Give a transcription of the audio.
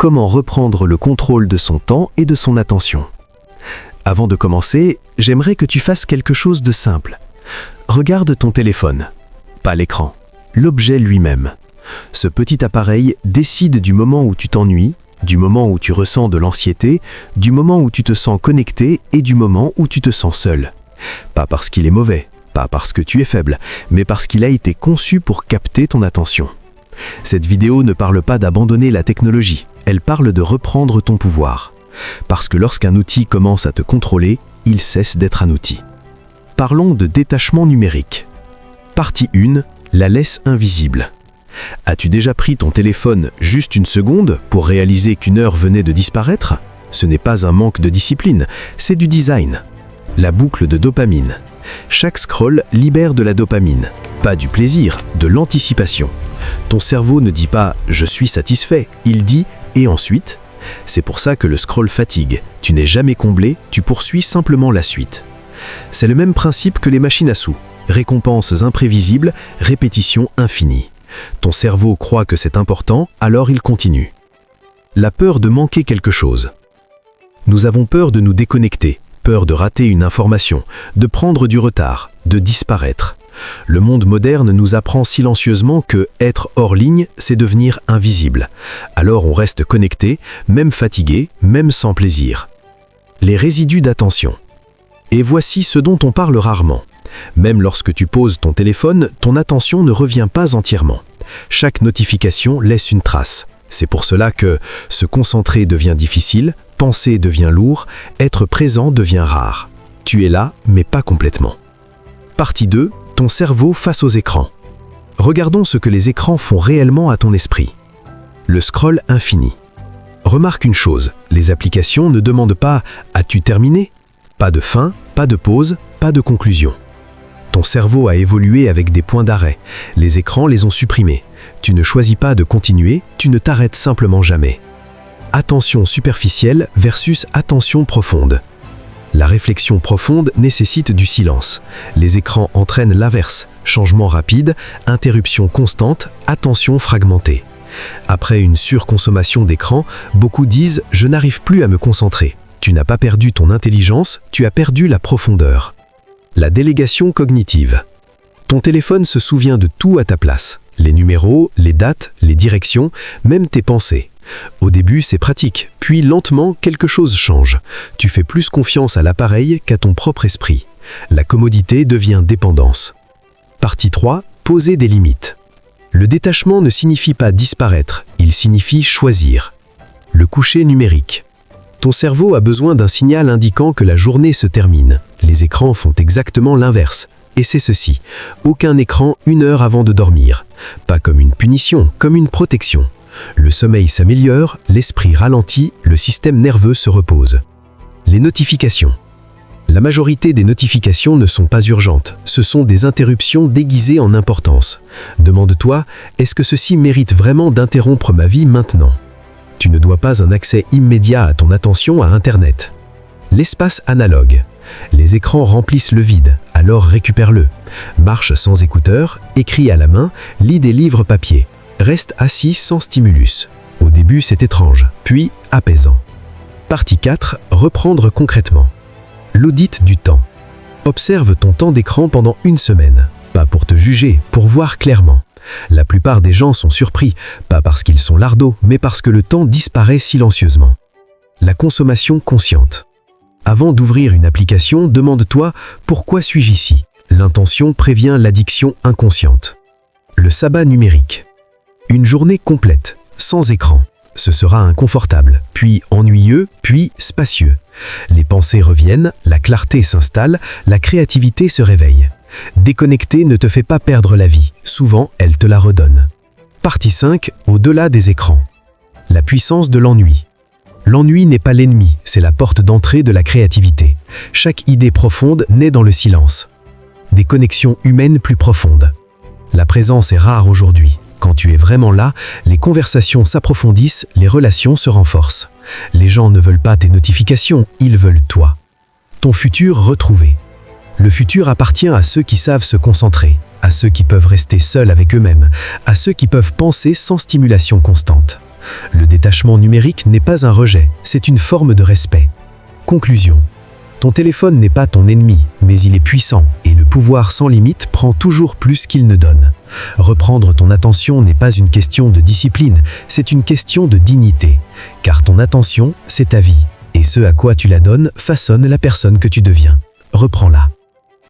comment reprendre le contrôle de son temps et de son attention. Avant de commencer, j'aimerais que tu fasses quelque chose de simple. Regarde ton téléphone, pas l'écran, l'objet lui-même. Ce petit appareil décide du moment où tu t'ennuies, du moment où tu ressens de l'anxiété, du moment où tu te sens connecté et du moment où tu te sens seul. Pas parce qu'il est mauvais, pas parce que tu es faible, mais parce qu'il a été conçu pour capter ton attention. Cette vidéo ne parle pas d'abandonner la technologie, elle parle de reprendre ton pouvoir. Parce que lorsqu'un outil commence à te contrôler, il cesse d'être un outil. Parlons de détachement numérique. Partie 1, la laisse invisible. As-tu déjà pris ton téléphone juste une seconde pour réaliser qu'une heure venait de disparaître? Ce n'est pas un manque de discipline, c'est du design. La boucle de dopamine. Chaque scroll libère de la dopamine, pas du plaisir, de l'anticipation. Ton cerveau ne dit pas « je suis satisfait », il dit « et ensuite ». C'est pour ça que le scroll fatigue. Tu n'es jamais comblé, tu poursuis simplement la suite. C'est le même principe que les machines à sous. Récompenses imprévisibles, répétition infinie. Ton cerveau croit que c'est important, alors il continue. La peur de manquer quelque chose. Nous avons peur de nous déconnecter, peur de rater une information, de prendre du retard, de disparaître. Le monde moderne nous apprend silencieusement que être hors ligne, c'est devenir invisible. Alors on reste connecté, même fatigué, même sans plaisir. Les résidus d'attention. Et voici ce dont on parle rarement. Même lorsque tu poses ton téléphone, ton attention ne revient pas entièrement. Chaque notification laisse une trace. C'est pour cela que se concentrer devient difficile, penser devient lourd, être présent devient rare. Tu es là, mais pas complètement. Partie 2, ton cerveau face aux écrans. Regardons ce que les écrans font réellement à ton esprit. Le scroll infini. Remarque une chose, les applications ne demandent pas « as-tu terminé ?» Pas de fin, pas de pause, pas de conclusion. Ton cerveau a évolué avec des points d'arrêt. Les écrans les ont supprimés. Tu ne choisis pas de continuer, tu ne t'arrêtes simplement jamais. Attention superficielle versus attention profonde. La réflexion profonde nécessite du silence. Les écrans entraînent l'inverse. Changement rapide, interruption constante, attention fragmentée. Après une surconsommation d'écran, beaucoup disent « je n'arrive plus à me concentrer ». Tu n'as pas perdu ton intelligence, tu as perdu la profondeur. La délégation cognitive. Ton téléphone se souvient de tout à ta place. Les numéros, les dates, les directions, même tes pensées. Au début, c'est pratique, puis lentement, quelque chose change. Tu fais plus confiance à l'appareil qu'à ton propre esprit. La commodité devient dépendance. Partie 3, poser des limites. Le détachement ne signifie pas disparaître, il signifie choisir. Le coucher numérique. Ton cerveau a besoin d'un signal indiquant que la journée se termine. Les écrans font exactement l'inverse. Et c'est ceci, aucun écran 1 heure avant de dormir. Pas comme une punition, comme une protection. Le sommeil s'améliore, l'esprit ralentit, le système nerveux se repose. Les notifications. La majorité des notifications ne sont pas urgentes, ce sont des interruptions déguisées en importance. Demande-toi, est-ce que ceci mérite vraiment d'interrompre ma vie maintenant ? Tu ne dois pas un accès immédiat à ton attention à Internet. L'espace analogue. Les écrans remplissent le vide, alors récupère-le. Marche sans écouteurs, écris à la main, lis des livres papier. Reste assis sans stimulus. Au début, c'est étrange, puis apaisant. Partie 4, reprendre concrètement. L'audit du temps. Observe ton temps d'écran pendant 1 semaine. Pas pour te juger, pour voir clairement. La plupart des gens sont surpris, pas parce qu'ils sont lardots, mais parce que le temps disparaît silencieusement. La consommation consciente. Avant d'ouvrir une application, demande-toi « Pourquoi suis-je ici ?» L'intention prévient l'addiction inconsciente. Le sabbat numérique. Une journée complète, sans écran. Ce sera inconfortable, puis ennuyeux, puis spacieux. Les pensées reviennent, la clarté s'installe, la créativité se réveille. Déconnecter ne te fait pas perdre la vie, souvent elle te la redonne. Partie 5, au-delà des écrans. La puissance de l'ennui. L'ennui n'est pas l'ennemi, c'est la porte d'entrée de la créativité. Chaque idée profonde naît dans le silence. Des connexions humaines plus profondes. La présence est rare aujourd'hui. Quand tu es vraiment là, les conversations s'approfondissent, les relations se renforcent. Les gens ne veulent pas tes notifications, ils veulent toi. Ton futur retrouvé. Le futur appartient à ceux qui savent se concentrer, à ceux qui peuvent rester seuls avec eux-mêmes, à ceux qui peuvent penser sans stimulation constante. Le détachement numérique n'est pas un rejet, c'est une forme de respect. Conclusion. Ton téléphone n'est pas ton ennemi, mais il est puissant, et le pouvoir sans limite prend toujours plus qu'il ne donne. Reprendre ton attention n'est pas une question de discipline, c'est une question de dignité. Car ton attention, c'est ta vie, et ce à quoi tu la donnes façonne la personne que tu deviens. Reprends-la.